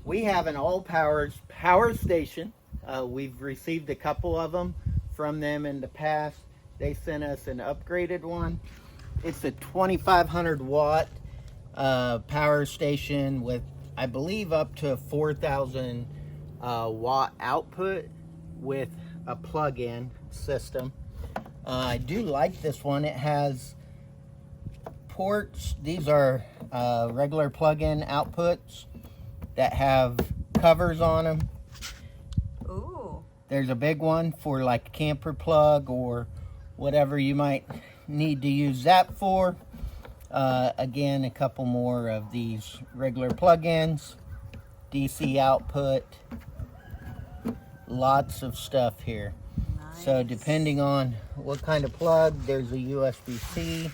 We have an AllPowers power station. We've received a couple of them from them in the past. They sent us an upgraded one. It's a 2,500 watt power station with, I believe, up to 4,000 watt output with a plug-in system. I do like this one. It has ports. These are regular plug-in outputs that have covers on them. Ooh. There's a big one for like a camper plug or whatever you might need to use that for. Again, a couple more of these regular plug-ins, DC output, lots of stuff here. Nice. So depending on what kind of plug, there's a USB-C.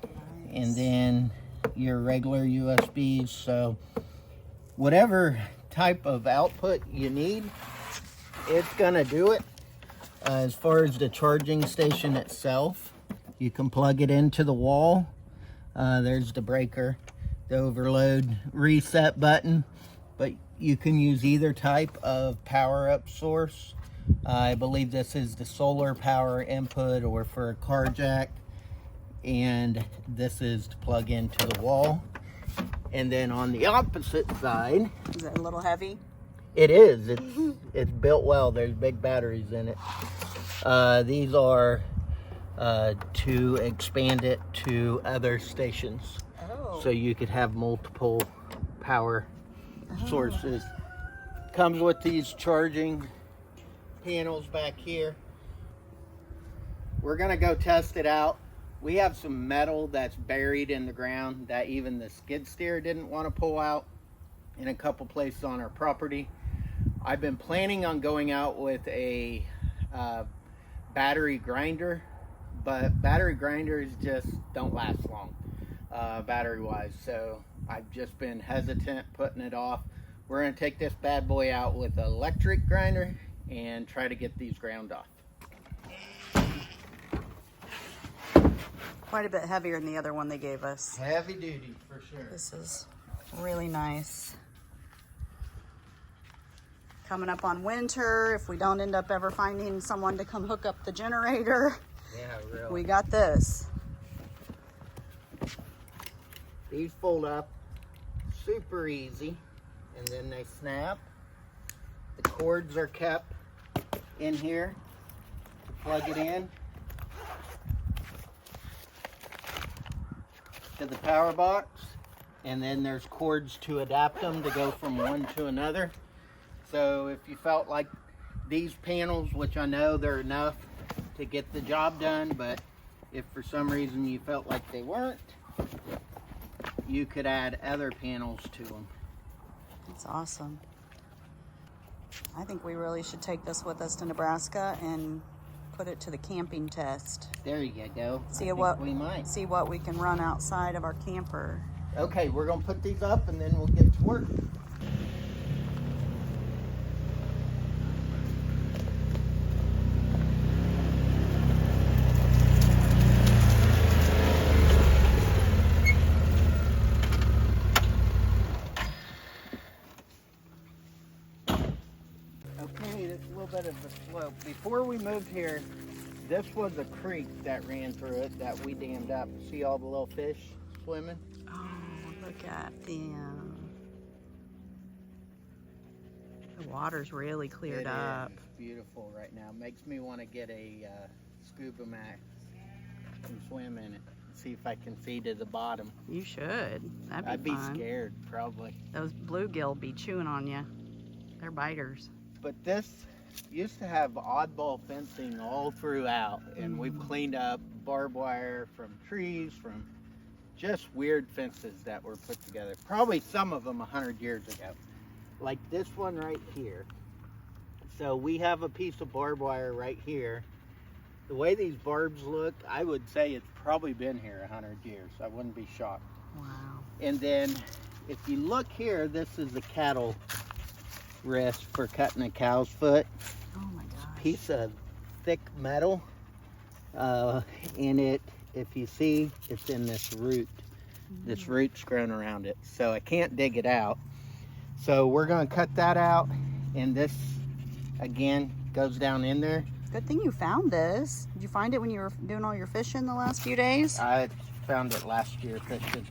Nice. And then your regular USBs. So whatever type of output you need, it's gonna do it. As far as the charging station itself, you can plug it into the wall. There's the breaker, the overload reset button, but you can use either type of power-up source. I believe this is the solar power input or for a car jack, and this is to plug into the wall. And then on the opposite side, is it a little heavy? It is. It's built well. There's big batteries in it. These are to expand it to other stations. Oh. So you could have multiple power sources. Comes with these charging panels back here. We're gonna go test it out. We have some metal that's buried in the ground that even the skid steer didn't want to pull out in a couple places on our property. I've been planning on going out with a battery grinder, but battery grinders just don't last long battery wise, so I've just been hesitant putting it off. We're going to take this bad boy out with an electric grinder and try to get these ground off. Quite a bit heavier than the other one they gave us. Heavy duty for sure. This is really nice. Coming up on winter, if we don't end up ever finding someone to come hook up the generator, yeah, really, we got this. These fold up super easy, and then they snap. The cords are kept in here to plug it in to the power box, and then there's cords to adapt them to go from one to another. So if you felt like these panels, which I know they're enough to get the job done, but if for some reason you felt like they weren't, you could add other panels to them. That's awesome. I think we really should take this with us to Nebraska and put it to the camping test. There you go. See we what we can run outside of our camper. Okay, we're gonna put these up and then we'll get to work. Okay, that's a little bit of a slope. Before we moved here, this was a creek that ran through it that we dammed up. See all the little fish swimming? Oh, look at them. The water's really cleared up. It's beautiful right now. Makes me want to get a scuba mask and swim in it. See if I can see to the bottom. You should. I'd be scared, probably. Those bluegill be chewing on you. They're biters. But this used to have oddball fencing all throughout, and we've cleaned up barbed wire from trees, from just weird fences that were put together. Probably some of them 100 years ago. Like this one right here. So we have a piece of barbed wire right here. The way these barbs look, I would say it's probably been here 100 years. I wouldn't be shocked. Wow. And then if you look here, this is a cattle rest for cutting a cow's foot. Oh my gosh. Piece of thick metal in it. If you see, it's in this root. This root's grown around it, so I can't dig it out. So we're gonna cut that out, and this again goes down in there. Good thing you found this. Did you find it when you were doing all your fishing the last few days? I found it last year fishing.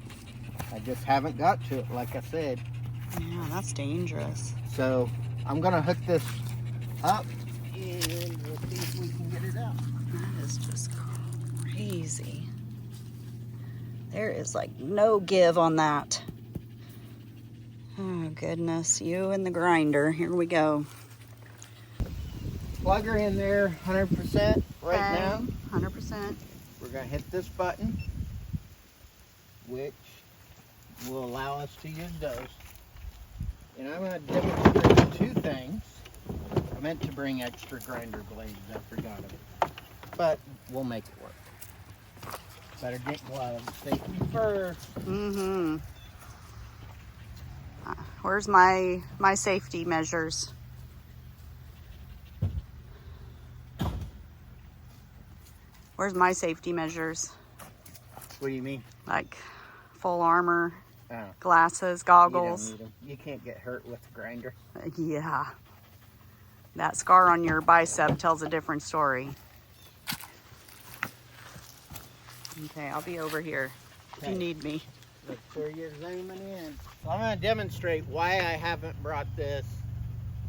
I just haven't got to it, like I said. Yeah, that's dangerous. So I'm gonna hook this up, and we'll see if we can get it out. That is just crazy. There is like no give on that. Oh goodness, you and the grinder. Here we go. Plug her in there 100% right now. 100%. We're gonna hit this button, which will allow us to use those. And I'm gonna demonstrate two things. I meant to bring extra grinder blades, I forgot of it. But we'll make it work. Better get gloves, safety first. Mm-hmm. Where's my safety measures? Where's my safety measures? What do you mean? Like full armor, Oh, glasses, you goggles. don't need 'em. You can't get hurt with a grinder. Yeah. That scar on your bicep tells a different story. Okay, I'll be over here if you Okay. need me. Look where you're zooming in. So I'm going to demonstrate why I haven't brought this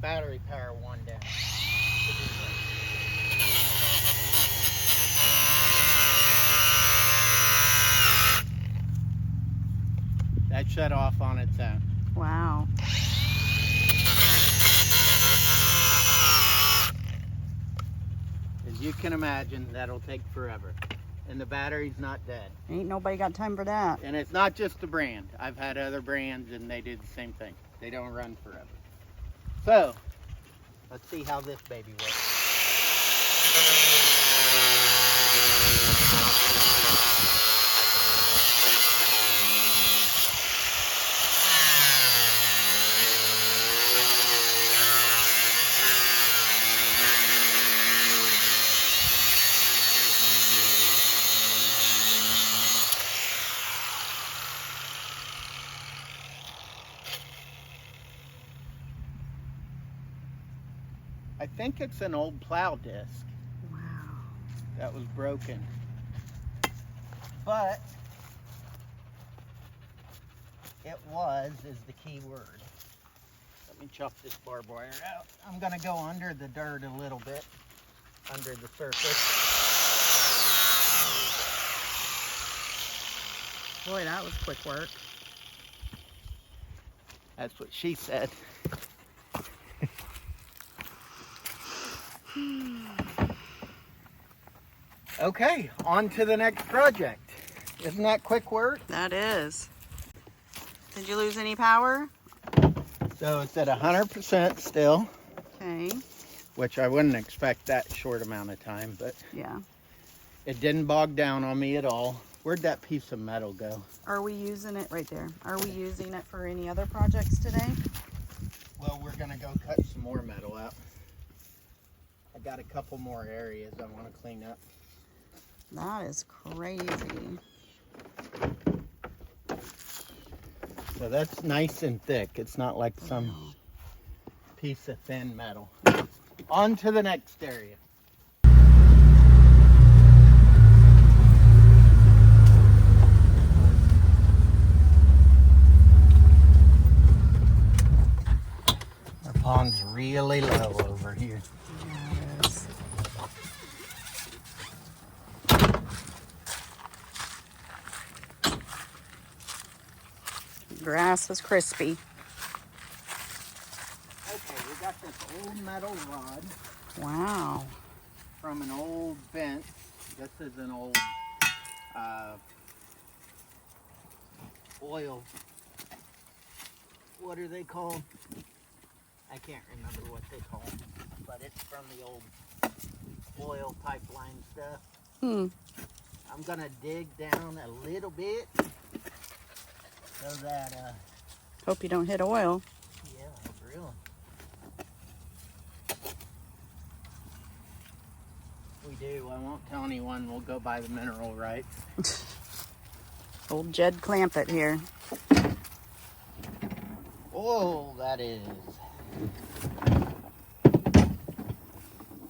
battery power one down. That shut off on its own. Wow. As you can imagine, that'll take forever. And the battery's not dead. Ain't nobody got time for that. And it's not just the brand. I've had other brands and they do the same thing. They don't run forever. So, let's see how this baby works. I think it's an old plow disc Wow. that was broken. But it was is the key word. Let me chop this barbed wire out. I'm gonna go under the dirt a little bit, under the surface. Boy, that was quick work. That's what she said. Okay, on to the next project. Isn't that quick work? That is. Did you lose any power? So it's at 100% still, Okay. which I wouldn't expect that short amount of time, but Yeah. it didn't bog down on me at all. Where'd that piece of metal go? Are we using it right there? Are we using it for any other projects today? Well, we're gonna go cut some more metal out. I got a couple more areas I want to clean up. That is crazy. So that's nice and thick. It's not like some piece of thin metal. On to the next area. Our pond's really low over here. Yeah, it is. Grass is crispy. Okay, we got this old metal rod Wow. from an old fence. This is an old oil. What are they called? I can't remember what they call them, but it's from the old oil pipeline stuff. I'm gonna dig down a little bit so that Hope you don't hit oil. yeah, really. We do. I won't tell anyone. We'll go buy the mineral rights. Old Jed Clampett here. Oh, that is.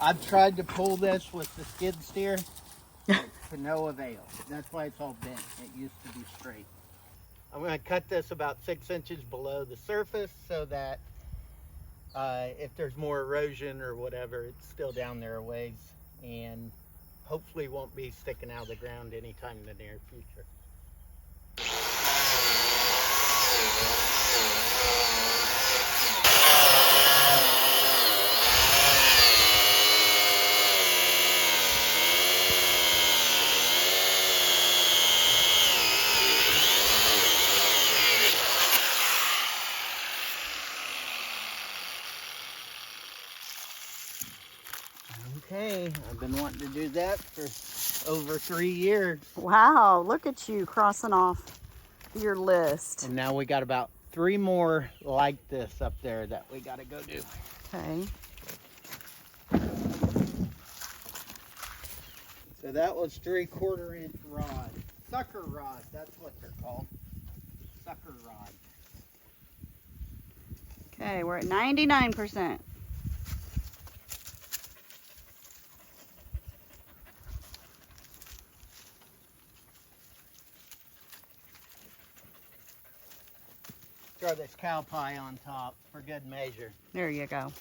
I've tried to pull this with the skid steer to no avail. That's why it's all bent. It used to be straight. I'm going to cut this about 6 inches below the surface so that if there's more erosion or whatever, it's still down there a ways and hopefully won't be sticking out of the ground anytime in the near future. Okay, I've been wanting to do that for over 3 years. Wow, look at you crossing off your list. And now we got about 3 more like this up there that we got to go do. Okay. So that was 3/4 inch rod. Sucker rod, that's what they're called. Sucker rod. Okay, we're at 99%. Throw this cow pie on top for good measure. There you go.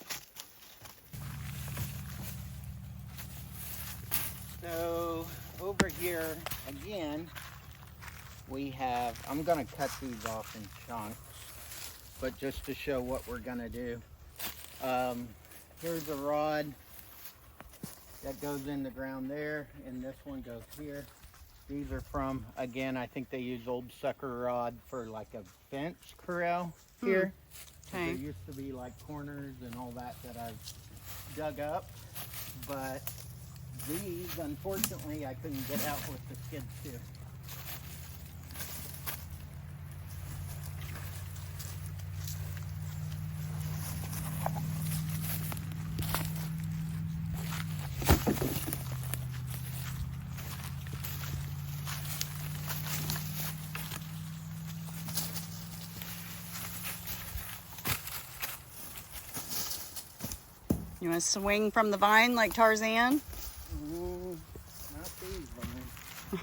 So over here again, we have, I'm gonna cut these off in chunks, but just to show what we're gonna do. Here's a rod that goes in the ground there, and this one goes here. These are from, again, I think they use old sucker rod for like a fence corral here. Okay. There used to be like corners and all that I've dug up, but these, unfortunately, I couldn't get out with the skid steer. You want to swing from the vine like Tarzan? Not these ones.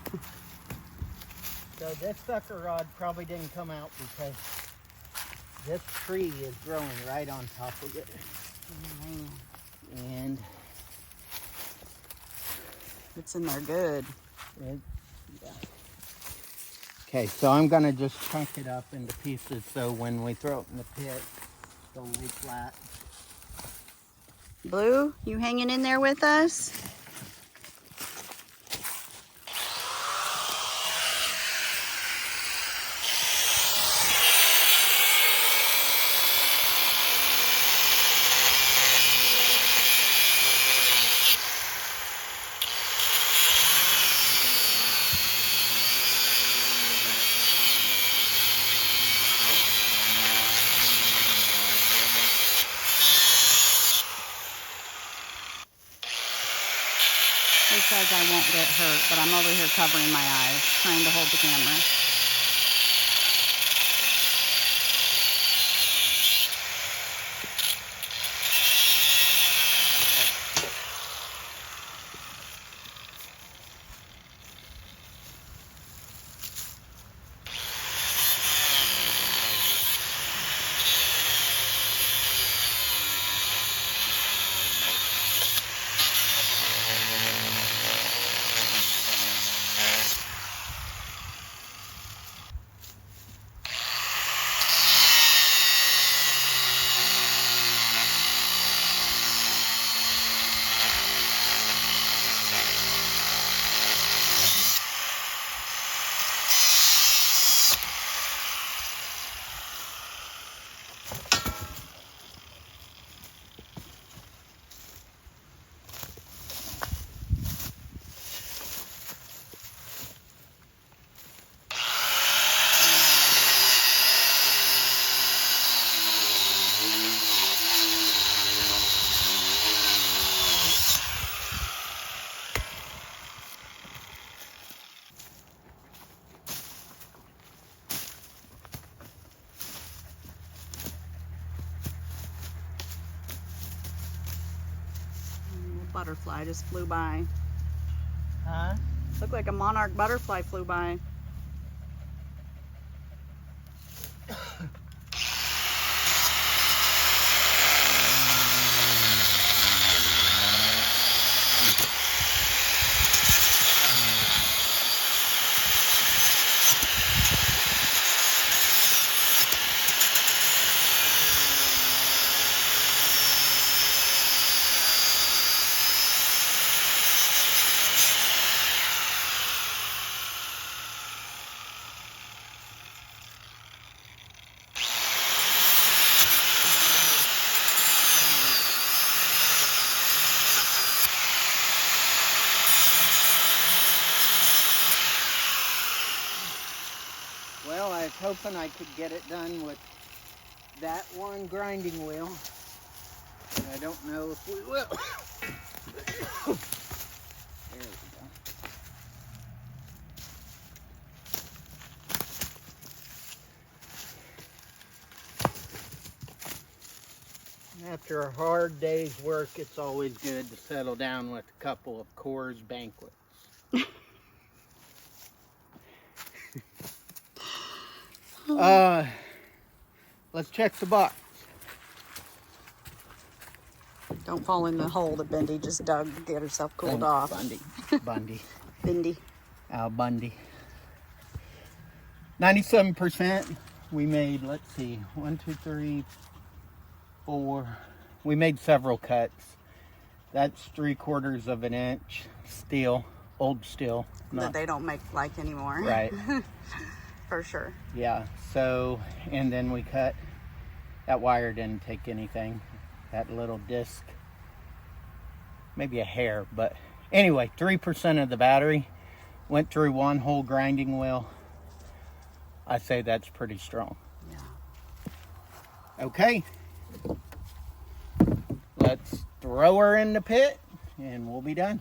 So this sucker rod probably didn't come out because this tree is growing right on top of it. Oh, man. And It's in there good. yeah. Okay, so I'm gonna just chunk it up into pieces so when we throw it in the pit, it'll lay flat. Blue, you hanging in there with us? He says I won't get hurt, but I'm over here covering my eyes, trying to hold the camera. butterfly just flew by. Huh? Looked like a monarch butterfly flew by. Well, I was hoping I could get it done with that one grinding wheel, but I don't know if we will. There we go. After a hard day's work, it's always good to settle down with a couple of Coors Banquets. Let's check the box. Don't fall in the hole that Bendy just dug to get herself cooled off. Bundy. Bendy. Al Bundy. 97%. We made, let's see, 1, 2, 3, 4. We made several cuts. That's 3/4 of an inch steel, old steel. That they don't make like anymore. Right. For sure. Yeah, so, and then we cut, that wire didn't take anything, that little disc, maybe a hair, but anyway, 3% of the battery went through one whole grinding wheel. I say that's pretty strong. Yeah. Okay, let's throw her in the pit and we'll be done.